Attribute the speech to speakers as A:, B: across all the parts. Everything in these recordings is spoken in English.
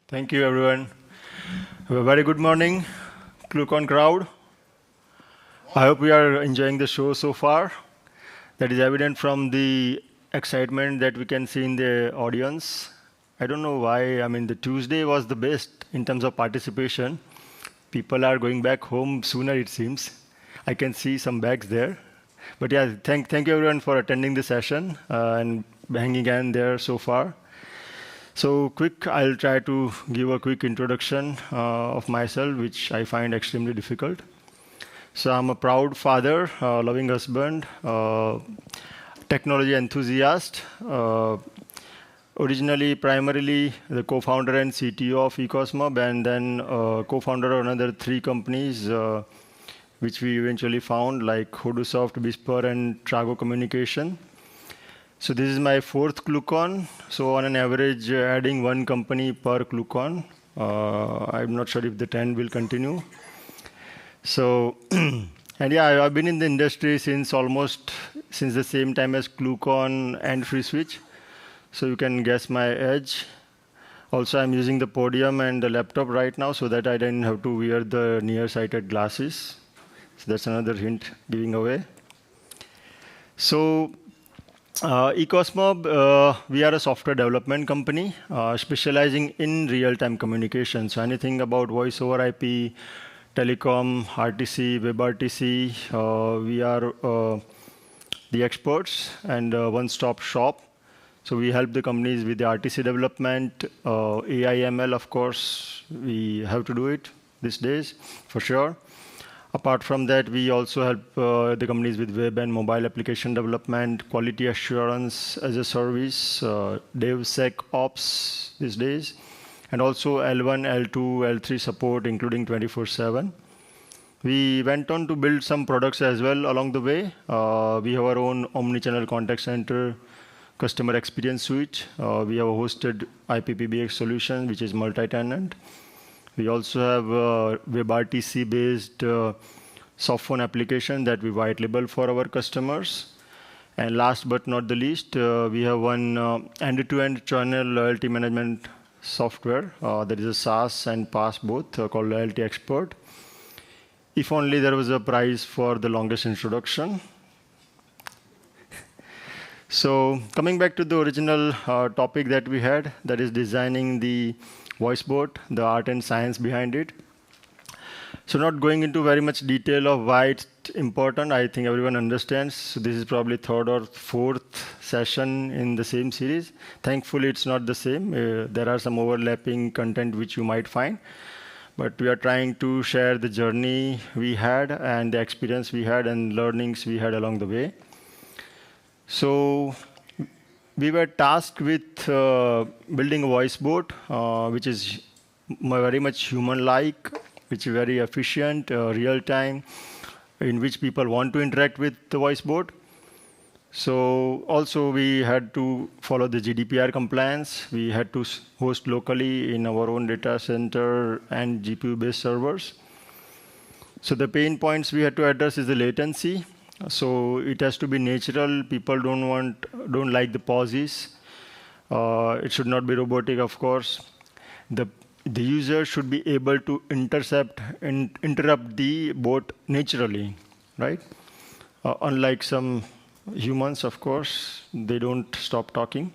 A: Thank you, everyone. A very good morning, ClueCon crowd. I hope we are enjoying the show so far. That is evident from the excitement that we can see in the audience. I don't know why. I mean, the Tuesday was the best in terms of participation. People are going back home sooner, it seems. I can see some bags there. But yeah, thank you everyone for attending the session and hanging in there so far. So I'll try to give a quick introduction of myself, which I find extremely difficult. So I'm a proud father, loving husband, technology enthusiast, originally primarily the co-founder and CTO of Ecosmob, and then co-founder of another 3 companies, which we eventually found, like Hodusoft, Whisper, and Trago Communication. So this is my 4th ClueCon. So on an average, adding 1 company per ClueCon. I'm not sure if the trend will continue. So, and yeah, I've been in the industry since the same time as ClueCon and FreeSwitch. So you can guess my age. Also, I'm using the podium and the laptop right now so that I didn't have to wear the nearsighted glasses. So that's another hint giving away. So Ecosmob, we are a software development company specializing in real-time communication. So anything about voice over IP, telecom, RTC, WebRTC, we are the experts and one-stop shop. So we help the companies with the RTC development, AI, ML, of course, we have to do it these days, for sure. Apart from that, we also help the companies with web and mobile application development, quality assurance as a service, DevSecOps these days, and also L1, L2, L3 support, including 24/7. We went on to build some products as well along the way. We have our own omnichannel contact center, customer experience suite. We have a hosted IPPBX solution, which is multi-tenant. We also have a WebRTC-based soft phone application that we white label for our customers. And last but not the least, we have one end-to-end channel loyalty management software that is a SaaS and PaaS both called Loyalty Expert. If only there was a prize for the longest introduction. So coming back to the original topic that we had, that is designing the Voicebot, the art and science behind it. So not going into very much detail of why it's important, I think everyone understands. So this is probably 3rd or 4th session in the same series. Thankfully, it's not the same. There are some overlapping content which you might find. But we are trying to share the journey we had and the experience we had and learnings we had along the way. So we were tasked with building a Voicebot, which is very much human-like, which is very efficient, real-time, in which people want to interact with the Voicebot. So also we had to follow the GDPR compliance. We had to host locally in our own data center and GPU-based servers. So the pain points we had to address is the latency. So it has to be natural. People don't like the pauses. It should not be robotic, of course. The user should be able to intercept and interrupt the bot naturally, right? Unlike some humans, of course, they don't stop talking.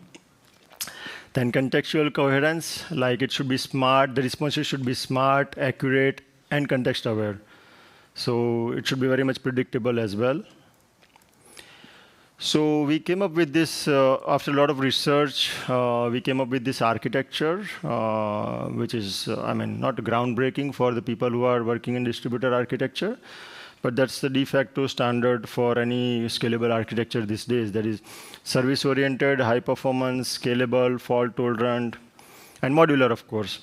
A: Then contextual coherence, like it should be smart. The responses should be smart, accurate, and context aware. So it should be very much predictable as well. So we came up with this, after a lot of research, we came up with this architecture, which is, not groundbreaking for the people who are working in distributed architecture, but that's the de facto standard for any scalable architecture these days. That is service-oriented, high-performance, scalable, fault-tolerant, and modular, of course.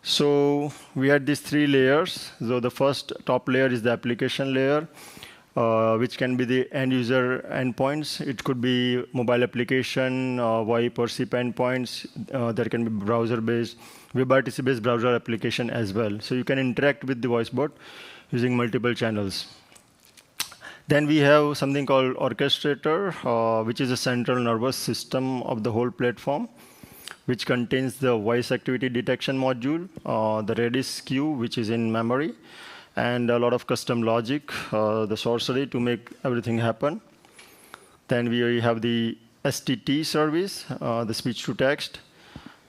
A: So we had these 3 layers. So the first top layer is the application layer, which can be the end-user endpoints. It could be mobile application, VoIP or SIP endpoints. There can be browser-based, WebRTC-based browser application as well. So you can interact with the Voicebot using multiple channels. Then we have something called orchestrator, which is a central nervous system of the whole platform, which contains the voice activity detection module, the Redis queue, which is in memory, and a lot of custom logic, the sorcery to make everything happen. Then we have the STT service, the speech to text,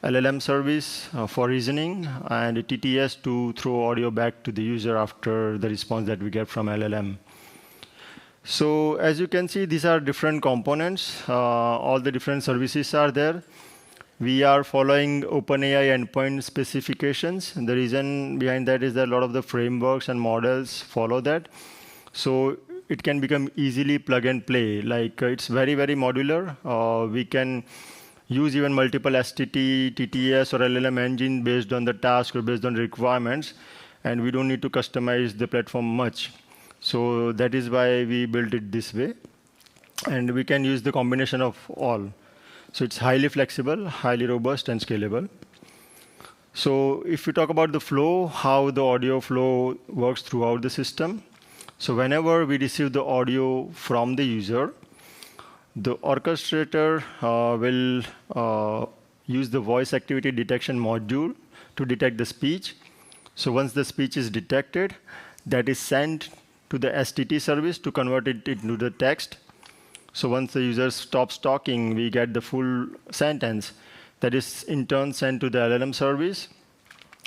A: LLM service for reasoning, and TTS to throw audio back to the user after the response that we get from LLM. So as you can see, these are different components. All the different services are there. We are following OpenAI endpoint specifications. And the reason behind that is that a lot of the frameworks and models follow that. So it can become easily plug and play. Like it's very, very modular. We can use even multiple STT, TTS, or LLM engine based on the task or based on requirements. And we don't need to customize the platform much. So that is why we built it this way. And we can use the combination of all. So it's highly flexible, highly robust, and scalable. So if we talk about the flow, how the audio flow works throughout the system. So whenever we receive the audio from the user, the orchestrator will use the voice activity detection module to detect the speech. So once the speech is detected, that is sent to the STT service to convert it into the text. So once the user stops talking, we get the full sentence. That is in turn sent to the LLM service,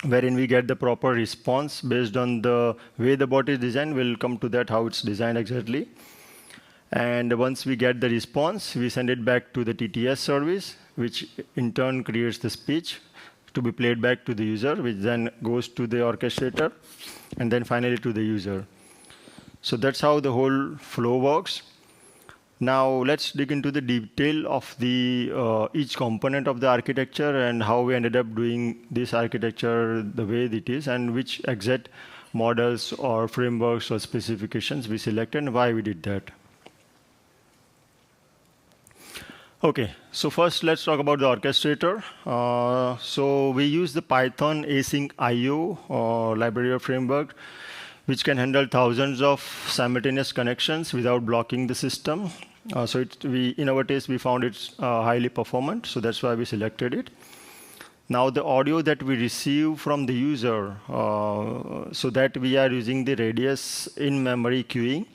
A: wherein we get the proper response based on the way the bot is designed. We'll come to that, how it's designed exactly. And once we get the response, we send it back to the TTS service, which in turn creates the speech to be played back to the user, which then goes to the orchestrator, and then finally to the user. So that's how the whole flow works. Now let's dig into the detail of the each component of the architecture and how we ended up doing this architecture the way it is, and which exact models or frameworks or specifications we selected and why we did that. OK, so first let's talk about the orchestrator. So we use the Python async IO library or framework, which can handle thousands of simultaneous connections without blocking the system. So in our case, we found it highly performant, so that's why we selected it. Now the audio that we receive from the user, so that we are using the Radius in-memory queuing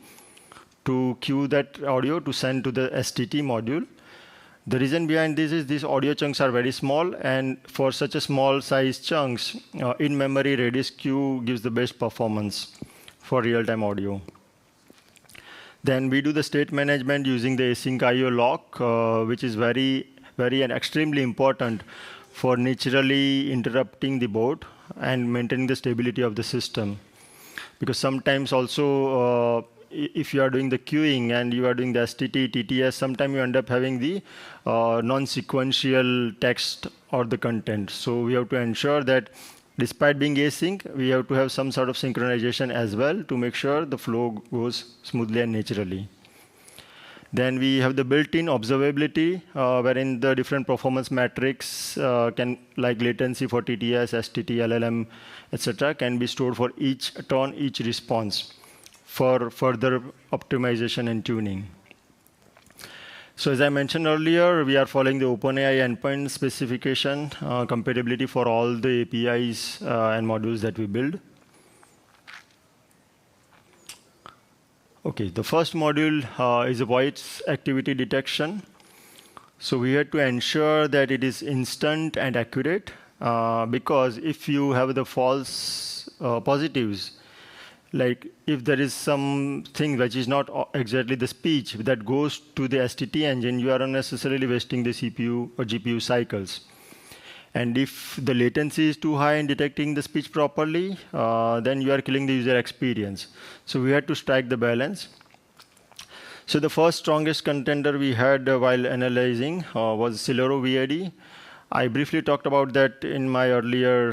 A: to queue that audio to send to the STT module. The reason behind this is these audio chunks are very small, and for such a small size chunks, in-memory Redis queue gives the best performance for real-time audio. Then we do the state management using the async IO lock, which is very, very and extremely important for naturally interrupting the bot and maintaining the stability of the system. Because sometimes also, if you are doing the queuing and you are doing the STT, TTS, sometimes you end up having the non-sequential text or the content. So we have to ensure that despite being async, we have to have some sort of synchronization as well to make sure the flow goes smoothly and naturally. Then we have the built-in observability, wherein the different performance metrics like latency for TTS, STT, LLM, etc., can be stored for each turn, each response, for further optimization and tuning. So as I mentioned earlier, we are following the OpenAI endpoint specification, compatibility for all the APIs and modules that we build. OK, the first module is a voice activity detection. So we had to ensure that it is instant and accurate, because if you have the false positives, like if there is something which is not exactly the speech that goes to the STT engine, you are unnecessarily wasting the CPU or GPU cycles. And if the latency is too high in detecting the speech properly, then you are killing the user experience. So we had to strike the balance. So the first strongest contender we had while analyzing was Celero VAD. I briefly talked about that in my earlier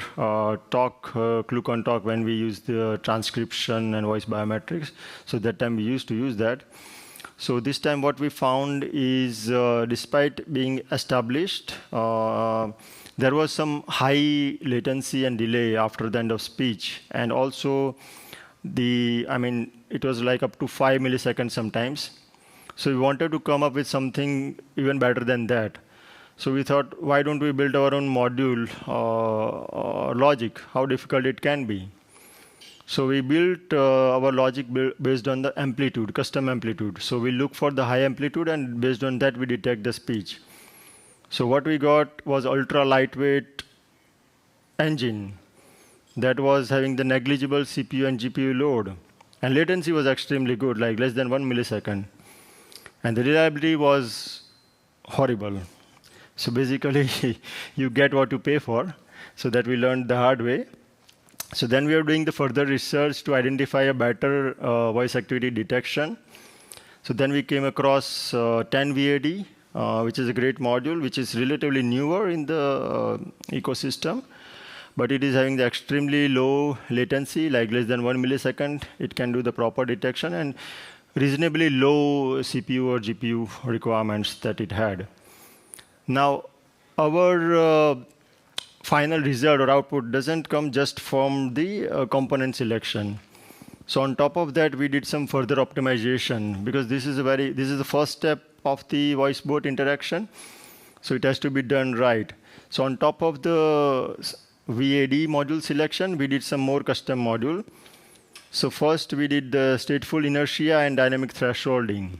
A: talk, ClueCon talk, when we used the transcription and voice biometrics. So that time we used to use that. So this time what we found is, despite being established, there was some high latency and delay after the end of speech. And also, it was like up to 5 milliseconds sometimes. So we wanted to come up with something even better than that. So we thought, why don't we build our own module logic, how difficult it can be. So we built our logic based on the amplitude, custom amplitude. So we look for the high amplitude, and based on that, we detect the speech. So what we got was ultra lightweight engine that was having the negligible CPU and GPU load. And latency was extremely good, like less than 1 millisecond. And the reliability was horrible. So basically, you get what you pay for. So that we learned the hard way. So then we are doing the further research to identify a better voice activity detection. So then we came across 10 VAD, which is a great module, which is relatively newer in the ecosystem. But it is having the extremely low latency, like less than 1 millisecond. It can do the proper detection, and reasonably low CPU or GPU requirements that it had. Now, our final result or output doesn't come just from the component selection. So on top of that, we did some further optimization, because this is the first step of the voicebot interaction. So it has to be done right. So on top of the VAD module selection, we did some more custom module. So first, we did the stateful inertia and dynamic thresholding.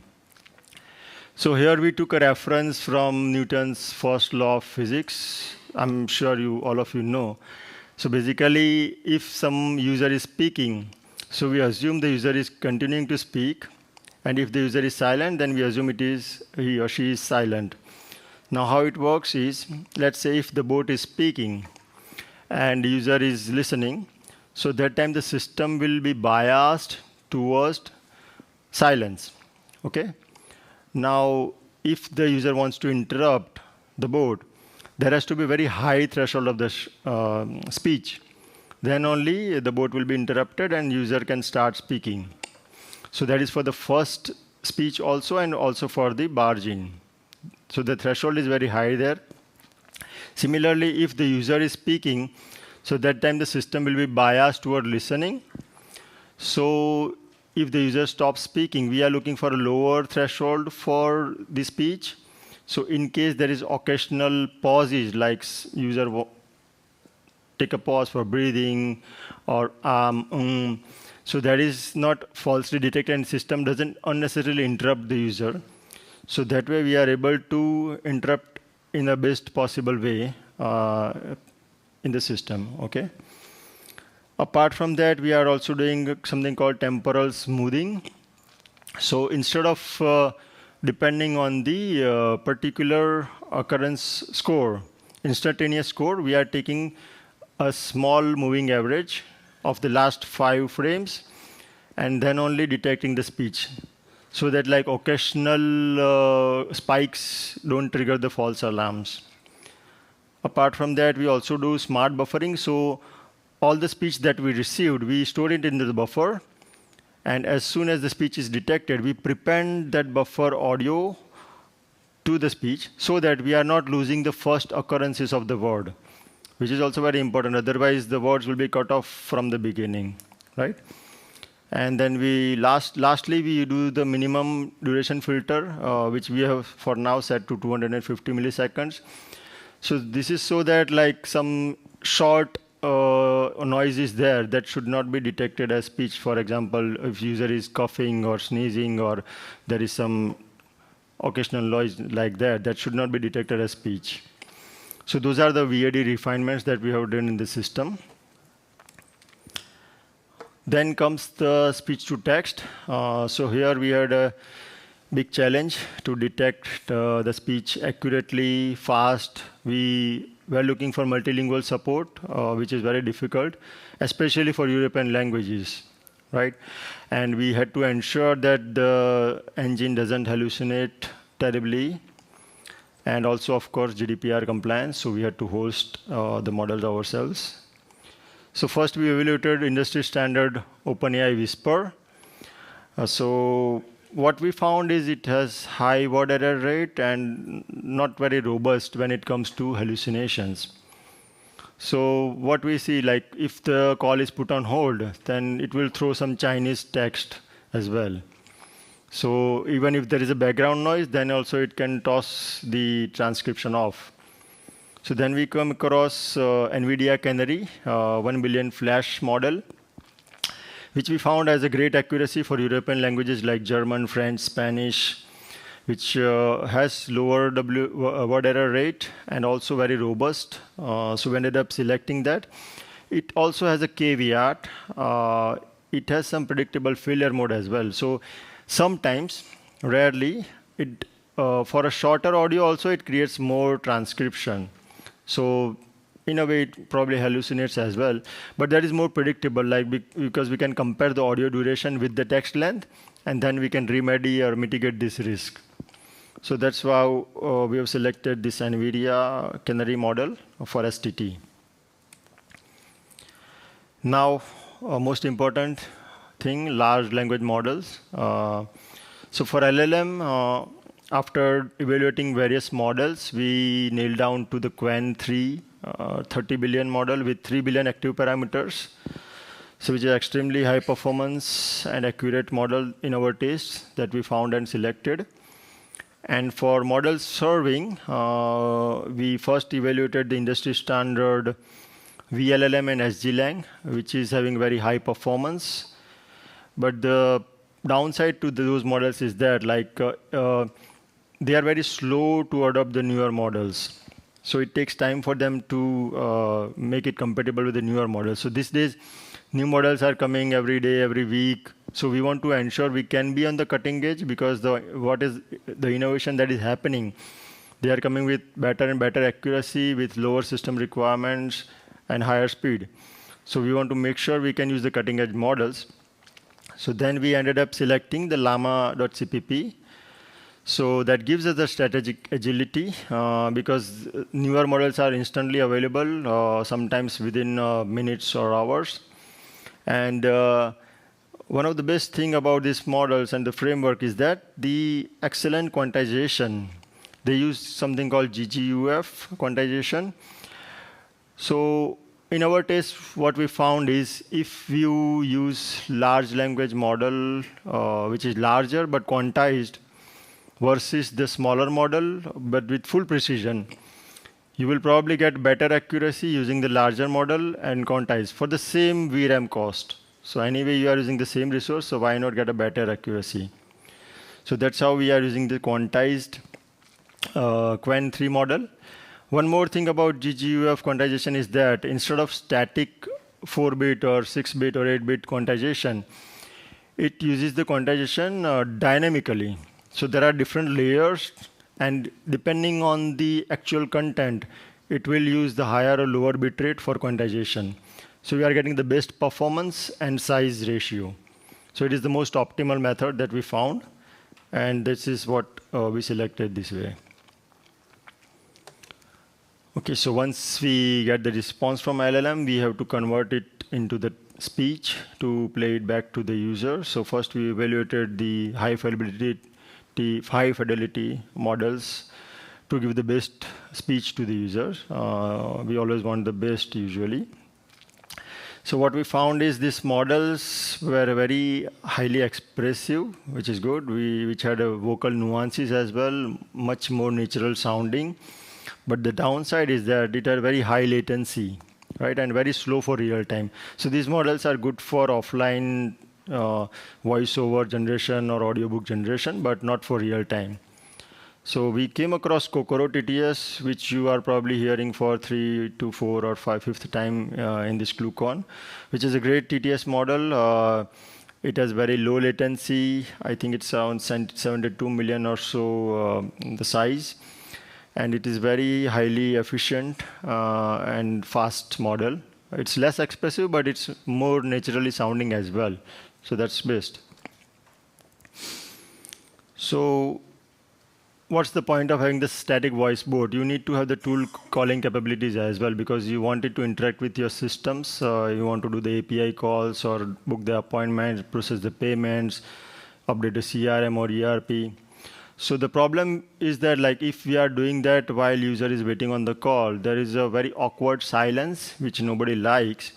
A: So here we took a reference from Newton's first law of physics. I'm sure all of you know. So basically, if some user is speaking, so we assume the user is continuing to speak. And if the user is silent, then we assume it is he or she is silent. Now how it works is, let's say if the bot is speaking and the user is listening, so that time the system will be biased towards silence. Okay? Now, if the user wants to interrupt the bot, there has to be a very high threshold of the speech. Then only the bot will be interrupted and user can start speaking. So that is for the first speech also, and also for the barging. So the threshold is very high there. Similarly, if the user is speaking, so that time the system will be biased toward listening. So if the user stops speaking, we are looking for a lower threshold for the speech. So in case there is occasional pauses, like user take a pause for breathing, or so that is not falsely detected, and system doesn't unnecessarily interrupt the user. So that way we are able to interrupt in the best possible way in the system. Okay. Apart from that, we are also doing something called temporal smoothing. So instead of depending on the particular occurrence score, instantaneous score, we are taking a small moving average of the last 5 frames, and then only detecting the speech, so that like occasional spikes don't trigger the false alarms. Apart from that, we also do smart buffering. So all the speech that we received, we store it into the buffer. And as soon as the speech is detected, we prepend that buffer audio to the speech, so that we are not losing the first occurrences of the word, which is also very important. Otherwise, the words will be cut off from the beginning, right? And then lastly, we do the minimum duration filter, which we have for now set to 250 milliseconds. So this is so that like some short noise is there that should not be detected as speech. For example, if user is coughing or sneezing, or there is some occasional noise like that, that should not be detected as speech. So those are the VAD refinements that we have done in the system. Then comes the speech to text. So here we had a big challenge to detect the speech accurately, fast. We were looking for multilingual support, which is very difficult, especially for European languages, right? And we had to ensure that the engine doesn't hallucinate terribly. And also, of course, GDPR compliance. So we had to host the models ourselves. So first, we evaluated industry standard OpenAI Whisper. So what we found is it has high word error rate and not very robust when it comes to hallucinations. So what we see, like if the call is put on hold, then it will throw some Chinese text as well. So even if there is a background noise, then also it can toss the transcription off. So then we come across NVIDIA Canary 1 billion flash model, which we found has a great accuracy for European languages like German, French, Spanish, which has lower word error rate and also very robust. So we ended up selecting that. It also has a caveat. It has some predictable failure mode as well. So sometimes, rarely, for a shorter audio also, it creates more transcription. So in a way, it probably hallucinates as well. But that is more predictable, like because we can compare the audio duration with the text length, and then we can remedy or mitigate this risk. So that's why we have selected this NVIDIA Canary model for STT. Now, most important thing, large language models. So for LLM, after evaluating various models, we nailed down to the Qwen 3 30 billion model with 3 billion active parameters. So which is extremely high performance and accurate model in our tastes that we found and selected. And for model serving, we first evaluated the industry standard VLLM and SGLang, which is having very high performance. But the downside to those models is that they are very slow to adopt the newer models. So it takes time for them to make it compatible with the newer models. So these days, new models are coming every day, every week. So we want to ensure we can be on the cutting edge, because what is the innovation that is happening, they are coming with better and better accuracy, with lower system requirements and higher speed. So we want to make sure we can use the cutting edge models. So then we ended up selecting the llama.cpp. So that gives us the strategic agility because newer models are instantly available, sometimes within minutes or hours. And one of the best thing about these models and the framework is that the excellent quantization. They use something called GGUF quantization. So in our test, what we found is if you use large language model, which is larger but quantized, versus the smaller model, but with full precision, you will probably get better accuracy using the larger model and quantize for the same VRAM cost. So anyway, you are using the same resource, so why not get a better accuracy? So that's how we are using the quantized Qwen 3 model. One more thing about GGUF quantization is that instead of static 4-bit or 6-bit or 8-bit quantization, it uses the quantization dynamically. So there are different layers, and depending on the actual content, it will use the higher or lower bitrate for quantization. So we are getting the best performance and size ratio. So it is the most optimal method that we found, and this is what we selected this way. Okay, so once we get the response from LLM, we have to convert it into the speech to play it back to the user. So first we evaluated the high fidelity models to give the best speech to the user. We always want the best usually. So what we found is these models were very highly expressive, which is good, which had vocal nuances as well, much more natural sounding. But the downside is that it had very high latency, right, and very slow for real time. So these models are good for offline voiceover generation or audiobook generation, but not for real time. So we came across Kokoro TTS, which you are probably hearing for 3 to 4 or 5th time in this ClueCon, which is a great TTS model. It has very low latency. I think it's around 72 million or so the size. And it is very highly efficient and fast model. It's less expressive, but it's more naturally sounding as well. So that's best. So what's the point of having the static voice bot? You need to have the tool calling capabilities as well, because you want it to interact with your systems. You want to do the API calls or book the appointments, process the payments, update the CRM or ERP. So the problem is that if we are doing that while user is waiting on the call, there is a very awkward silence, which nobody likes.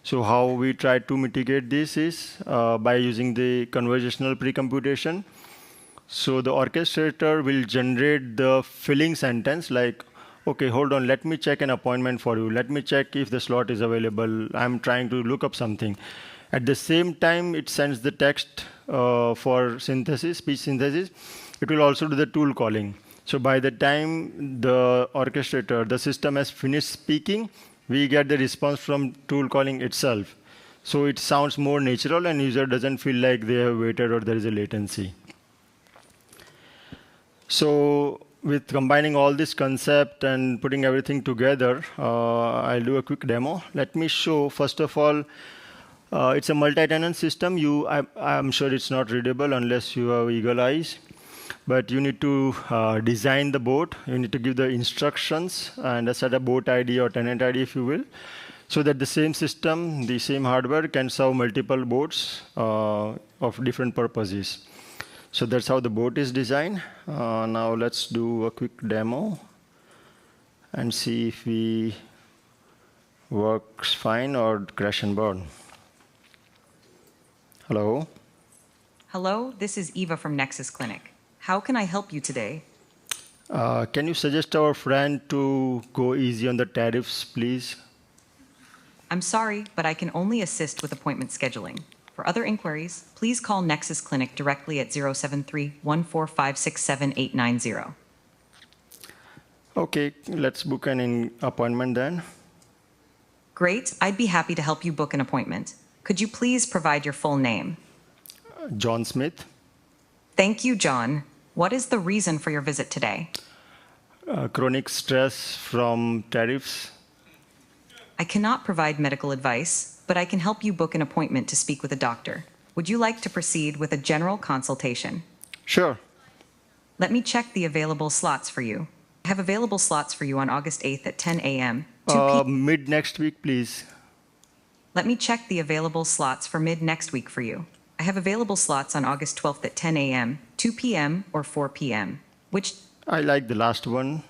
A: So how we try to mitigate this is by using the conversational pre-computation. So the orchestrator will generate the filling sentence like, okay, hold on, let me check an appointment for you. Let me check if the slot is available. I'm trying to look up something. At the same time, it sends the text for synthesis, speech synthesis. It will also do the tool calling. So by the time the orchestrator, the system has finished speaking, we get the response from tool calling itself. So it sounds more natural and user doesn't feel like they have waited or there is a latency. So with combining all this concept and putting everything together, I'll do a quick demo. Let me show, first of all, it's a multi-tenant system. I'm sure it's not readable unless you have eagle eyes. But you need to design the boat. You need to give the instructions and set a boat ID or tenant ID, if you will, so that the same system, the same hardware can serve multiple boats of different purposes. So that's how the boat is designed. Now let's do a quick demo and see if we works fine or crash and burn. Hello.
B: Hello, this is Eva from Nexus Clinic. How can I help you today?
A: Can you suggest our friend to go easy on the tariffs, please?
B: I'm sorry, but I can only assist with appointment scheduling. For other inquiries, please call Nexus Clinic directly at 073-145-67890.
A: Okay, let's book an appointment then.
B: Great, I'd be happy to help you book an appointment. Could you please provide your full name?
A: John Smith.
B: Thank you, John. What is the reason for your visit today?
A: Chronic stress from tariffs.
B: I cannot provide medical advice, but I can help you book an appointment to speak with a doctor. Would you like to proceed with a general consultation?
A: Sure.
B: Let me check the available slots for you. I have available slots for you on August 8th at 10 a.m.
A: Mid next week, please.
B: Let me check the available slots for mid next week for you. I have available slots on August 12th at 10 a.m., 2 p.m., or 4 p.m. Which?
A: I like the last one.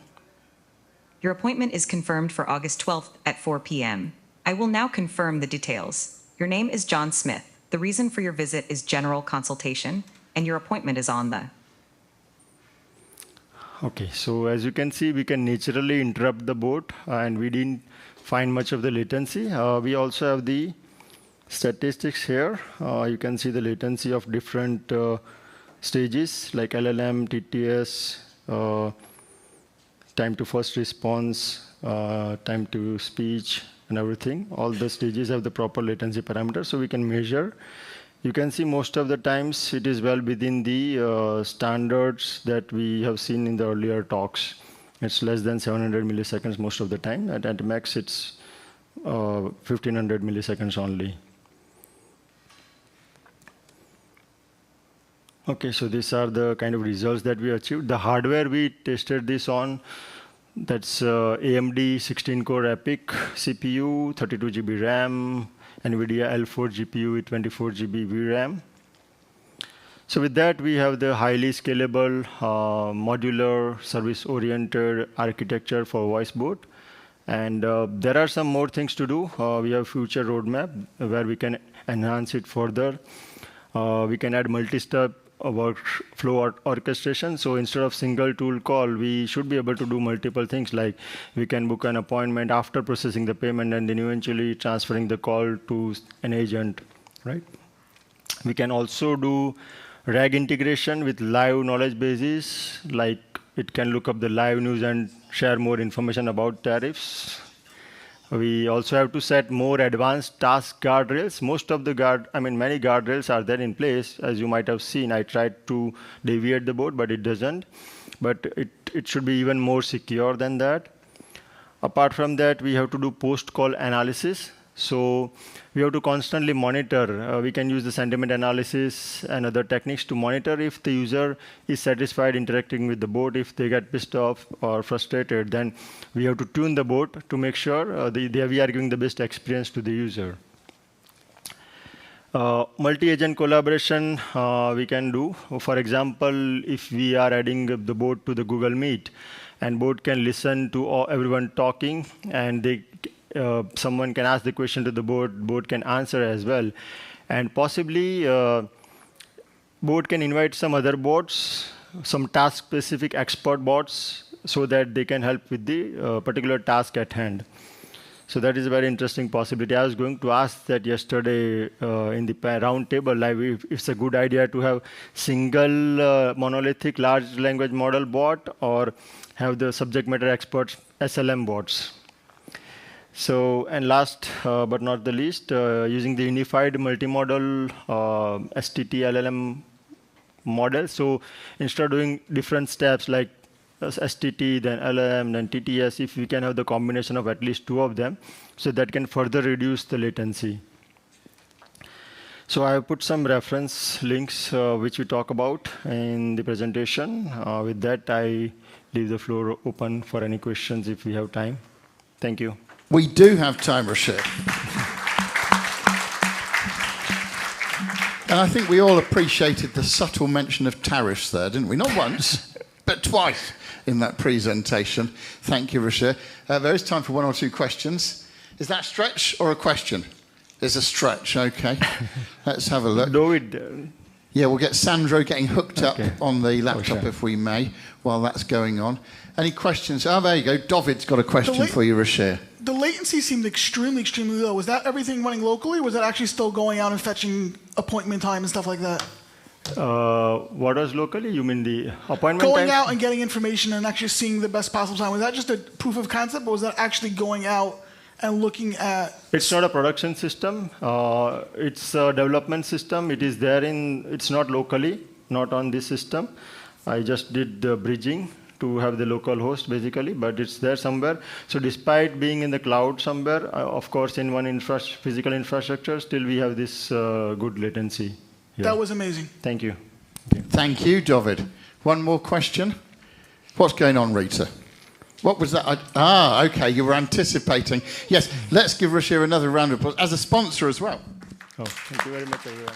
B: Your appointment is confirmed for August 12th at 4 p.m. I will now confirm the details. Your name is John Smith. The reason for your visit is general consultation, and your appointment is on the...
A: Okay, so as you can see, we can naturally interrupt the boat, and we didn't find much of the latency. We also have the statistics here. You can see the latency of different stages like LLM, TTS, time to first response, time to speech, and everything. All the stages have the proper latency parameters, so we can measure. You can see most of the times it is well within the standards that we have seen in the earlier talks. It's less than 700 milliseconds most of the time. At max, it's 1500 milliseconds only. Okay, so these are the kind of results that we achieved. The hardware we tested this on, that's AMD 16-core EPYC CPU, 32 GB RAM, NVIDIA L4 GPU with 24 GB VRAM. So with that, we have the highly scalable, modular, service-oriented architecture for Voicebot. And there are some more things to do. We have future roadmap where we can enhance it further. We can add multi-step workflow orchestration. So instead of single tool call, we should be able to do multiple things, like we can book an appointment after processing the payment and then eventually transferring the call to an agent, right? We can also do RAG integration with live knowledge bases, like it can look up the live news and share more information about tariffs. We also have to set more advanced task guardrails. Most of the many guardrails are there in place. As you might have seen, I tried to deviate the boat, but it doesn't. But it should be even more secure than that. Apart from that, we have to do post-call analysis. So we have to constantly monitor. We can use the sentiment analysis and other techniques to monitor if the user is satisfied interacting with the bot. If they get pissed off or frustrated, then we have to tune the bot to make sure we are giving the best experience to the user. Multi-agent collaboration we can do. For example, if we are adding the bot to the Google Meet, and bot can listen to everyone talking, and someone can ask the question to the bot can answer as well. And possibly bot can invite some other bots, some task-specific expert bots, so that they can help with the particular task at hand. So that is a very interesting possibility. I was going to ask that yesterday in the round table, like if it's a good idea to have single monolithic large language model bot or have the subject matter experts SLM bots. So, and last but not the least, using the unified multimodal STT LLM model. So instead of doing different steps like STT, then LLM, then TTS, if we can have the combination of at least 2 of them, so that can further reduce the latency. So I have put some reference links which we talk about in the presentation. With that, I leave the floor open for any questions if we have time. Thank you.
C: We do have time, Ruchir. And I think we all appreciated the subtle mention of tariffs there, didn't we? Not once, but twice in that presentation. Thank you, Ruchir. There is time for 1 or 2 questions. Is that a stretch or a question? There's a stretch, okay. Let's have a look.
A: David.
C: Yeah, we'll get Sandro getting hooked up
A: Okay.
C: on the laptop if we may, while that's going on. Any questions? Oh, there you go. David's got a question for you, Ruchir.
D: The latency seemed extremely, extremely low. Was that everything running locally, or was that actually still going out and fetching appointment time and stuff like that?
A: What was locally? You mean the appointment
D: Going
A: time?
D: out and getting information and actually seeing the best possible time. Was that just a proof of concept, or was that actually going out and looking at...
A: It's not a production system. It's a development system. It is there it's not locally, not on this system. I just did the bridging to have the local host, basically, but it's there somewhere. So despite being in the cloud somewhere, of course, in one physical infrastructure, still we have this good latency. Yeah.
D: That was amazing.
A: Thank you.
C: Thank you, David. One more question. What's going on, Rita? What was that? Okay, you were anticipating. Yes, let's give Ruchir another round of applause as a sponsor as well.
A: Oh, thank you very much, everyone.